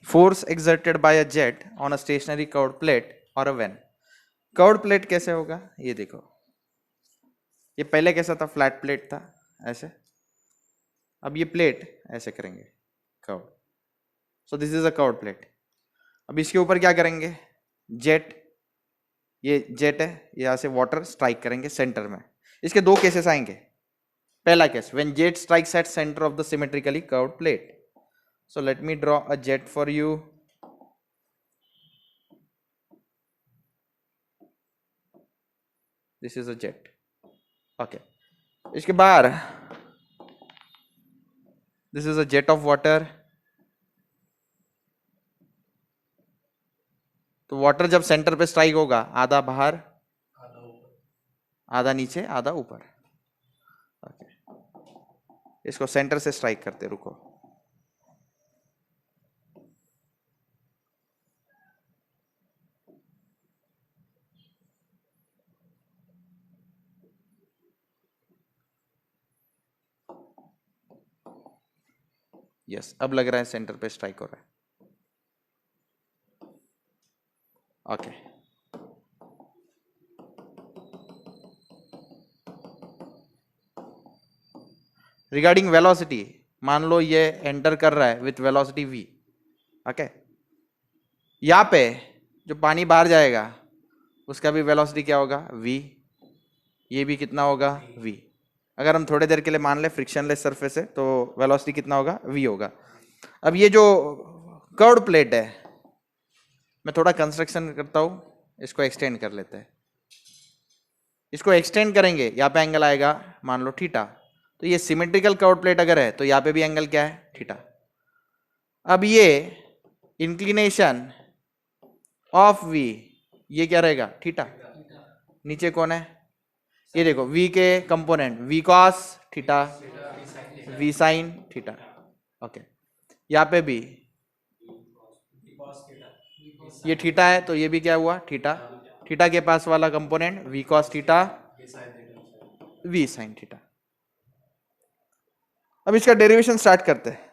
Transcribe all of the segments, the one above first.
Force exerted by a jet on a stationary curved plate और a van. Curved plate कैसे होगा, ये देखो, ये पहले कैसा था, फ्लैट प्लेट था ऐसे, अब ये प्लेट ऐसे करेंगे curve, so this is a curved plate. अब इसके ऊपर क्या करेंगे, जेट, ये जेट है, यहां से वाटर स्ट्राइक करेंगे सेंटर में। इसके दो केसेस आएंगे। पहला case, when jet strikes at centre of the symmetrically curved plate. So let me draw a jet for you. This is a jet, okay. इसके बाद this is a jet of water. तो water जब centre पे strike होगा, आधा बाहर आधा नीचे आधा ऊपर, ओके। इसको सेंटर से स्ट्राइक करते, रुको। यस, अब लग रहा है सेंटर पे स्ट्राइक हो रहा है, ओके। रिगार्डिंग वेलोसिटी, मान लो ये एंटर कर रहा है विथ वेलोसिटी v, ओके। यहाँ पे जो पानी बाहर जाएगा उसका भी वेलोसिटी क्या होगा, v। ये भी कितना होगा, v। अगर हम थोड़ी देर के लिए मान ले फ्रिक्शनलेस सरफेस है तो वेलोसिटी कितना होगा, v होगा। अब ये जो कर्व्ड प्लेट है, मैं थोड़ा कंस्ट्रक्शन करता हूं, इसको एक्सटेंड कर लेते हैं। इसको एक्सटेंड करेंगे, यहाँ पे एंगल आएगा मान लो थीटा। तो ये सिमेट्रिकल कर्व्ड प्लेट अगर है तो यहाँ पे भी एंगल क्या है, थीटा। अब ये इंक्लिनेशन ऑफ v, ये क्या रहेगा, थीटा। नीचे कौन है, ये देखो v के component, v cos theta, v sin theta, okay. यहाँ पे भी ये थीटा है तो ये भी क्या हुआ, थीटा। थीटा के पास वाला component v cos theta, v sin theta. अब इसका डेरिवेशन स्टार्ट करते हैं।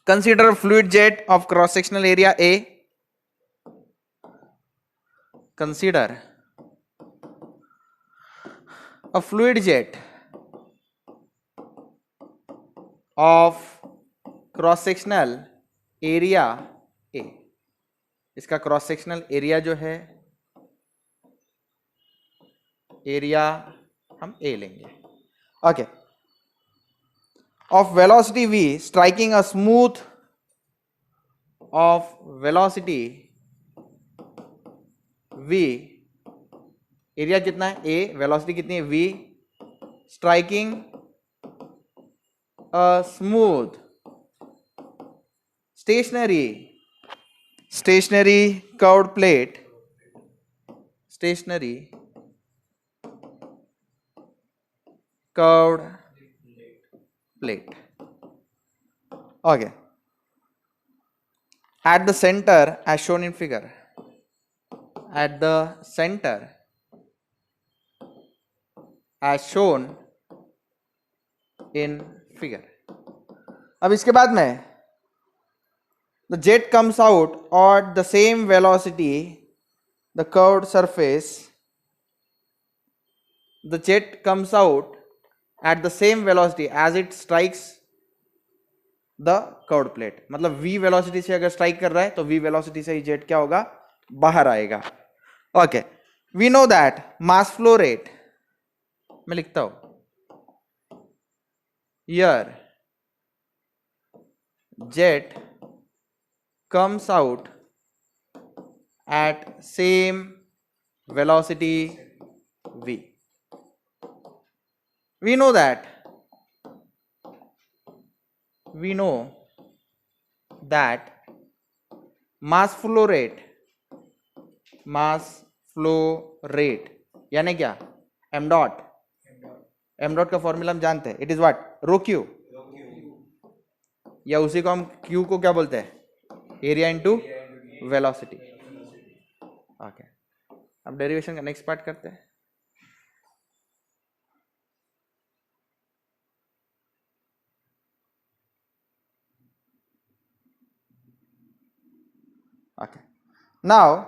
Consider fluid jet of cross sectional area a। Consider a fluid jet of cross sectional area a। इसका क्रॉस सेक्शनल एरिया जो है, एरिया हम a लेंगे, okay. Of velocity v striking a smooth, of velocity v, area कितना है a, velocity कितनी है v, striking a smooth stationary curved plate, stationary curved plate, okay. at the center as shown in figure, at the center as shown in figure। अब इसके बाद में the jet comes out at the same velocity, the curved surface, the jet comes out at the same velocity as it strikes the curved plate। मतलब v velocity से अगर strike कर रहा है तो v वेलोसिटी से ही जेट क्या होगा, बाहर आएगा, okay. We know that mass flow rate, मैं लिखता हूं here jet comes out at same velocity v। we know that we know that mass flow rate यानी क्या, m डॉट, m डॉट का फॉर्मूला हम जानते हैं, it is what, rho Q, या उसी को हम q को क्या बोलते हैं, एरिया इनटू वेलोसिटी, ओके। अब डेरिवेशन का नेक्स्ट पार्ट करते हैं। Okay. Now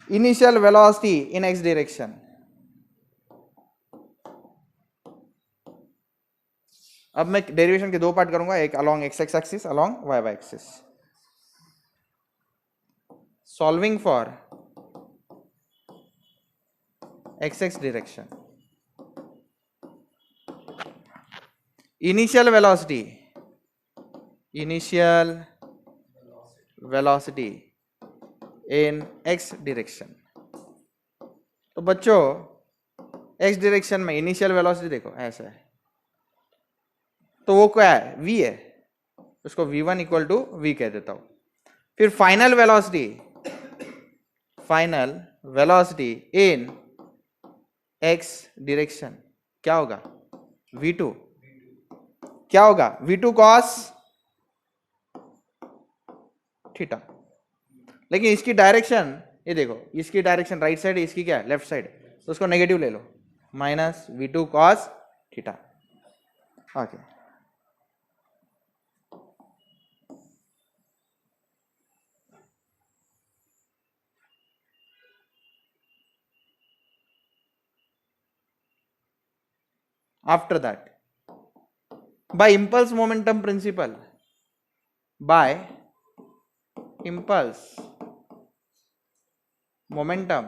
initial velocity in x direction. अब मैं डेरिवेशन के दो पार्ट करूंगा, एक along x axis, along y axis. Solving for x direction. Initial velocity in x direction. तो बच्चों x डायरेक्शन में इनिशियल वेलोसिटी देखो ऐसा है, तो वो क्या है, v है, उसको v1 इक्वल टू v कह देता हूं. फिर फाइनल वेलोसिटी इन x डायरेक्शन क्या होगा, v2. क्या होगा, v2 cos थीटा. लेकिन इसकी डायरेक्शन ये देखो, इसकी डायरेक्शन राइट साइड है, इसकी क्या है, लेफ्ट साइड, तो उसको नेगेटिव ले लो, minus v2 cos theta. Okay. After that, by impulse momentum principle, by impulse momentum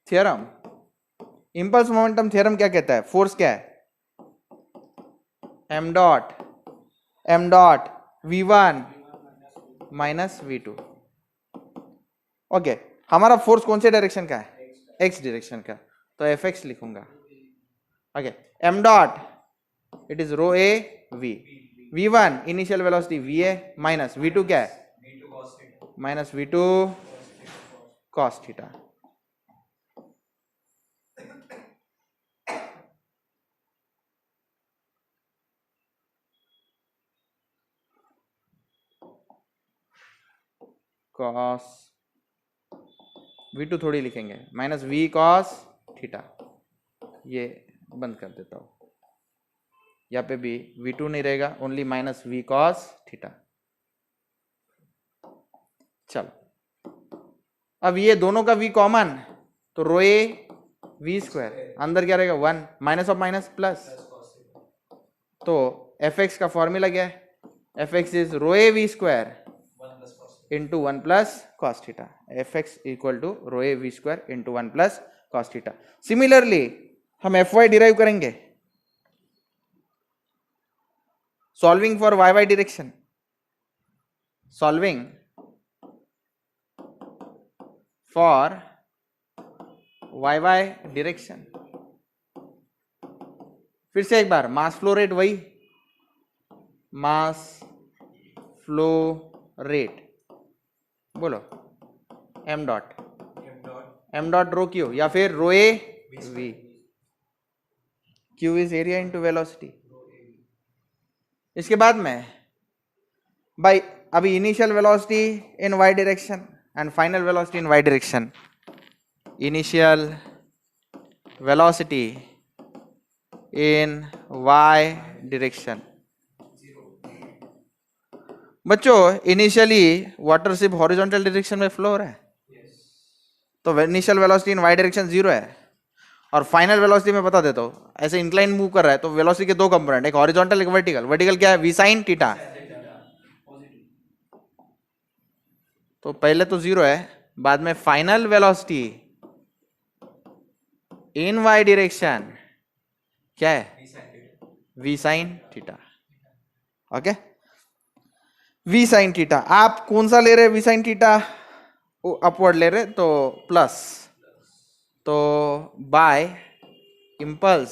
theorem, impulse momentum theorem क्या कहता है, फोर्स क्या है, m dot v1 minus v2. Okay. हमारा फोर्स कौन से डायरेक्शन का है, x डायरेक्शन का, तो fx लिखूंगा. Okay. m dot it is rho A v, v1 initial velocity v है, माइनस v2 क्या है, minus v2 cos theta. cos v2 थोड़ी लिखेंगे, माइनस v cos थीटा. ये बंद कर देता हूं, यहाँ पे भी v2 नहीं रहेगा, only minus v cos theta. चलो, अब ये दोनों का v कॉमन, तो रो ए v स्क्वायर, अंदर क्या रहेगा, 1, माइनस ऑफ माइनस प्लस, तो fx का फॉर्मूला क्या है, fx is rho A v square into 1 plus cos theta. fx equal to rho A v square into 1 plus cos theta. Similarly हम fy derive करेंगे, solving for y direction, solving for y direction. फिर से एक बार, mass flow rate वही, mass flow rate बोलो, m dot rho Q, या फिर rho A v. Q is area into velocity. इसके बाद में बाय अभी initial velocity in y direction and final velocity in y direction. Initial velocity in y direction. बच्चों initially water सिर्फ horizontal direction में flow हो रहा है, तो इनिशियल वेलोसिटी इन y डायरेक्शन 0 है. और फाइनल वेलोसिटी में बता देता हूँ, ऐसे इंक्लाइन मूव कर रहा है, तो वेलोसिटी के दो कंपोनेंट, एक हॉरिजॉन्टल एक वर्टिकल. वर्टिकल क्या है, v sin थीटा. तो पहले तो 0 है, बाद में फाइनल वेलोसिटी इन y डायरेक्शन क्या है, v sin theta. Okay, v sin theta. आप कौन सा ले रहे हैं, v sin थीटा अपवर्ड ले रहे, तो प्लस, तो by impulse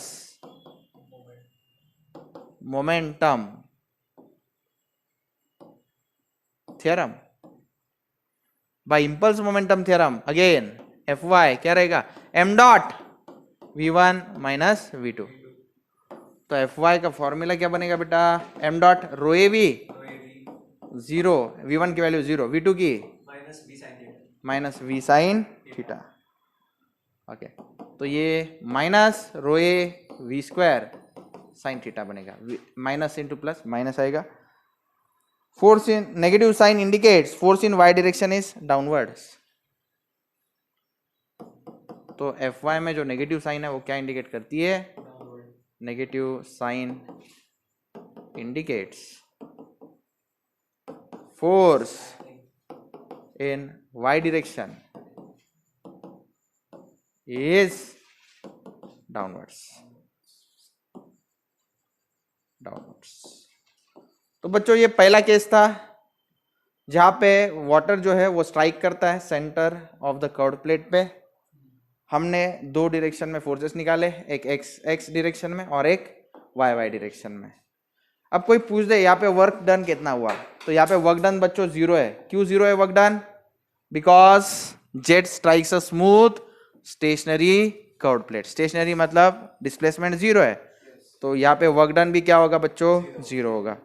momentum theorem, by impulse momentum theorem again fy क्या रहेगा, m dot v1 minus v2. तो fy का फॉर्मूला क्या बनेगा बेटा, m dot rho A V 0, v1 की वैल्यू 0, v2 की minus v sine theta. Okay, तो ये minus rho A V square sine theta बनेगा, माइनस इंटू प्लस माइनस आएगा, Force in negative sign indicates force in y direction is downwards. तो Fy में जो negative sign है वो क्या इंडिकेट करती है? Negative sign indicates force in y direction is downwards. तो बच्चों ये पहला केस था जहां पे वाटर जो है वो स्ट्राइक करता है centre of the curved plate पे। हमने दो डायरेक्शन में फोर्सेस निकाले, एक एक्स डायरेक्शन में और एक वाई डायरेक्शन में। अब कोई पूछ दे यहाँ पे वर्क डन कितना हुआ, तो यहाँ पे वर्क डन बच्चों 0 है। क्यों 0 है work done? Because jet strikes a smooth stationary curved plate. Stationary मतलब डिस्प्लेसमेंट 0 है, तो यहाँ पे वर्क डन भी क्या होगा बच्चों? 0 होगा।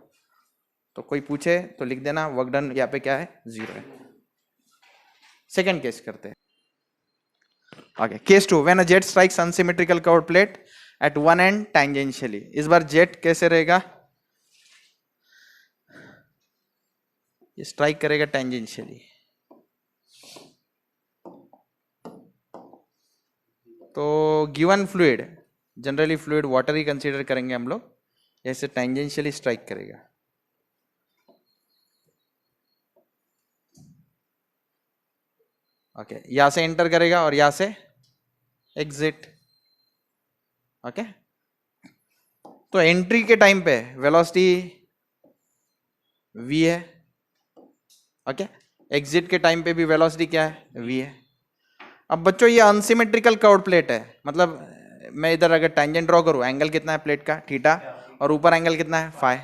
तो कोई पूछे तो लिख देना वर्क डन यहाँ पे क्या है? 0 है। सेकेंड केस करते हैं आगे। Case 2, when a jet strikes unsymmetrical curved plate at one and tangentially. इस बार जेट कैसे रहेगा? ये स्ट्राइक करेगा टेंजेंशियली। तो given fluid, generally fluid water ही कंसीडर करेंगे हम लोग, ऐसे टेंजेंशियली स्ट्राइक करेगा। ओके, यहां से एंटर करेगा और यहां से एग्जिट। ओके, तो एंट्री के टाइम पे वेलोसिटी v है। ओके, एग्जिट के टाइम पे भी वेलोसिटी क्या है? v है। अब बच्चों ये अनसिमेट्रिकल कर्व्ड प्लेट है, मतलब मैं इधर अगर टेंजेंट ड्रॉ करूं, एंगल कितना है प्लेट का? थीटा, और ऊपर एंगल कितना है? फाई।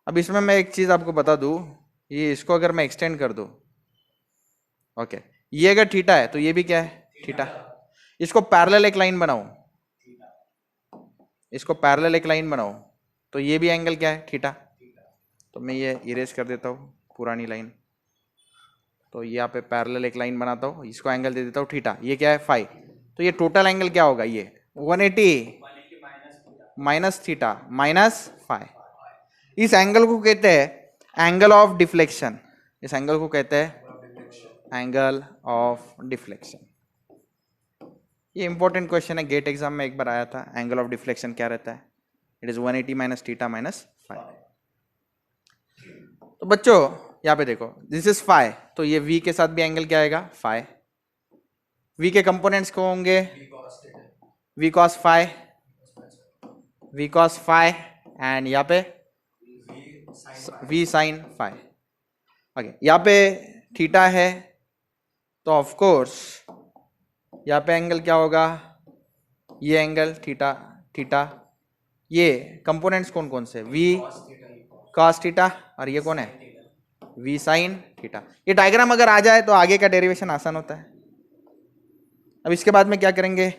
अब इसमें मैं एक चीज आपको बता दूं, ये इसको अगर मैं एक्सटेंड कर दूं, ओके, ये अगर थीटा है तो ये भी क्या है? थीटा। इसको पैरेलल एक लाइन बनाऊं, इसको पैरेलल एक लाइन बनाओ, तो ये भी एंगल क्या है? थीटा। तो मैं ये इरेज कर देता हूँ पुरानी लाइन, तो यहाँ पे पैरेलल एक लाइन बनाता हूँ, इसको एंगल दे देता हूँ थीटा। ये क्या है? फाई। तो ये टोटल एंगल क्या होगा? ये 180 माइनस थीटा माइनस फाई। इस एंगल को कहते हैं एंगल ऑफ डिफ्लेक्शन। इस एंगल को कहते हैं एंगल ऑफ डिफ्लेक्शन। ये इंपॉर्टेंट क्वेश्चन है, गेट एग्जाम में एक बार आया था। एंगल ऑफ डिफ्लेक्शन क्या रहता है? It is 180 minus theta minus phi. तो बच्चों यहाँ पे देखो, दिस इज फाई, तो ये v के साथ भी एंगल क्या आएगा? फाई। v के कंपोनेंट्स को होंगे v cos phi, v cos phi, and यहाँ पे v sin फाई। ओके, यहाँ पे थीटा है, तो ऑफ कोर्स यहाँ पे एंगल क्या होगा? ये एंगल थीटा थीटा। ये कंपोनेंट्स कौन कौन से? v cos थीटा, और ये कौन है? v sin theta. ये डायग्राम अगर आ जाए तो आगे का डेरिवेशन आसान होता है। अब इसके बाद में क्या करेंगे?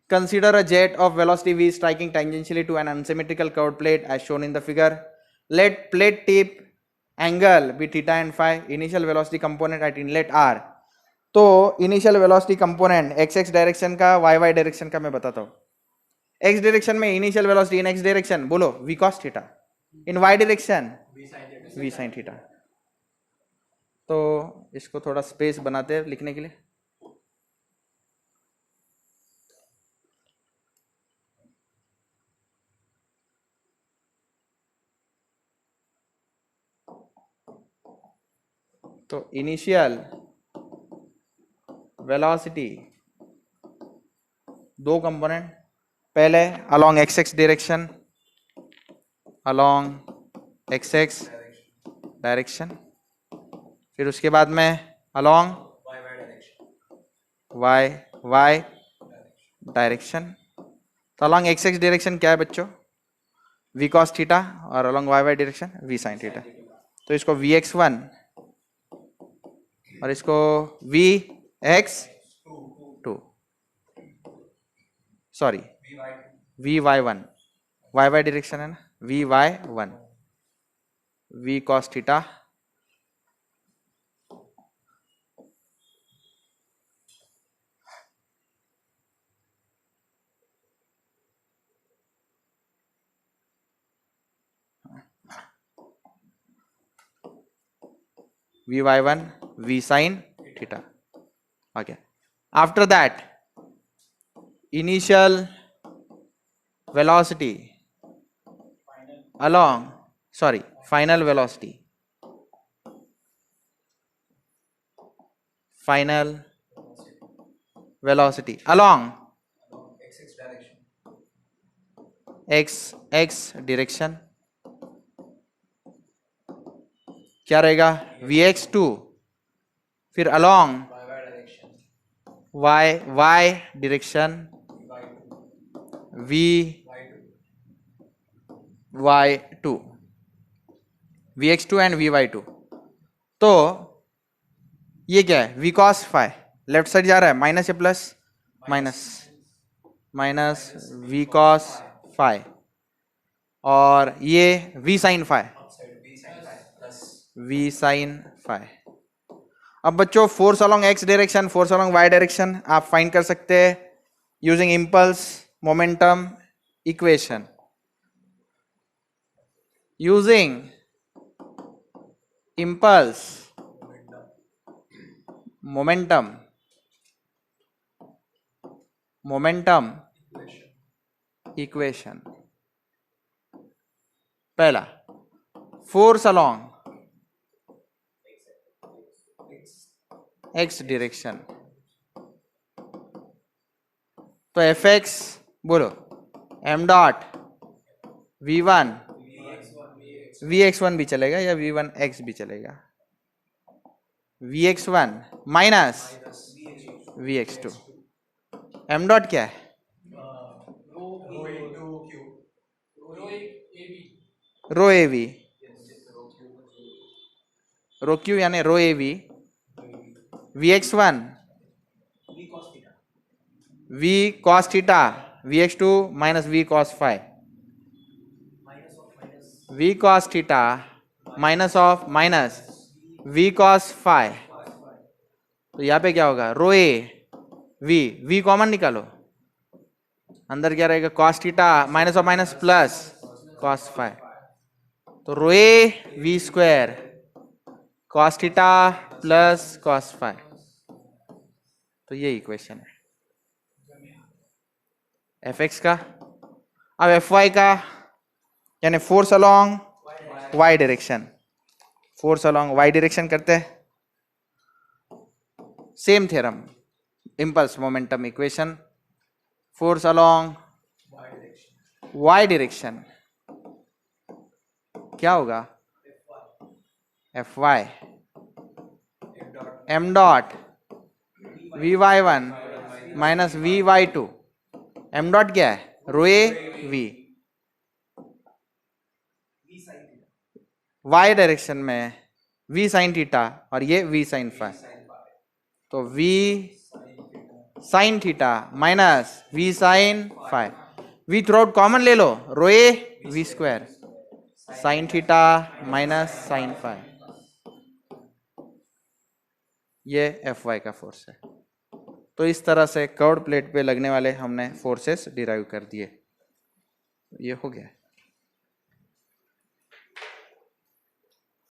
Consider a jet of velocity v striking tangentially to an unsymmetrical curved plate as shown in the figure. Let plate tip angle be theta and phi. Initial velocity component at inlet r। तो initial velocity component x x direction का, y Y direction का मैं बताता हूँ। X direction में initial velocity in x direction बोलो v cos theta, in y direction v sin theta. तो इसको थोड़ा स्पेस बनाते हैं लिखने के लिए। तो इनिशियल वेलोसिटी दो कंपोनेंट, पहले along X x direction, along X x direction, फिर उसके बाद में अलोंग वाई वाई डायरेक्शन। तो अलोंग एक्स एक्स डायरेक्शन क्या है बच्चों? v cos थीटा, और along Y Y direction v sin theta. तो इसको vx1 और इसको vx2, sorry vy1, Y Y direction है ना, vy1 v cos theta Vy1 V sin theta. Okay. After that, initial velocity along, sorry, final velocity along x direction क्या रहेगा? Vx2, फिर along y direction Vy2, Vx2 and Vy2. तो ये क्या है? V cos phi left side जा रहा है, माइनस या plus? Minus V cos phi, और ये V sin phi, V sin phi. अब बच्चों force along x direction, force along y direction आप फाइंड कर सकते हैं using impulse momentum equation. Using impulse momentum equation. पहला, फोर्स अलोंग x डायरेक्शन, तो fx बोलो m डॉट v1 vx1 भी चलेगा या v1x भी चलेगा, vx1 minus vx2. m dot क्या है? रो av, रो q यानी रो av, vx1 v cos theta, vx2 minus v cos phi, v cos theta minus of minus v cos phi. तो यहाँ पे क्या होगा? रो ए v कॉमन निकालो, अंदर क्या रहेगा? cos theta minus of minus plus cos phi. तो रो A v square cos theta plus cos phi. तो ये इक्वेशन है fx का. अब fy का यानी force along y direction, force along y direction करते हैं. Same theorem, impulse momentum equation, force along y direction क्या होगा? fy m dot vy1 minus vy2. m dot क्या है? रो ए v. y डायरेक्शन में v sin थीटा और ये v sin phi, तो v sin theta minus v sin phi. v through out common ले लो, रो A v square sin theta minus sin phi. ये fy का force है. तो इस तरह से कर्व्ड प्लेट पे लगने वाले हमने फोर्सेस डिराइव कर दिए. ये हो गया.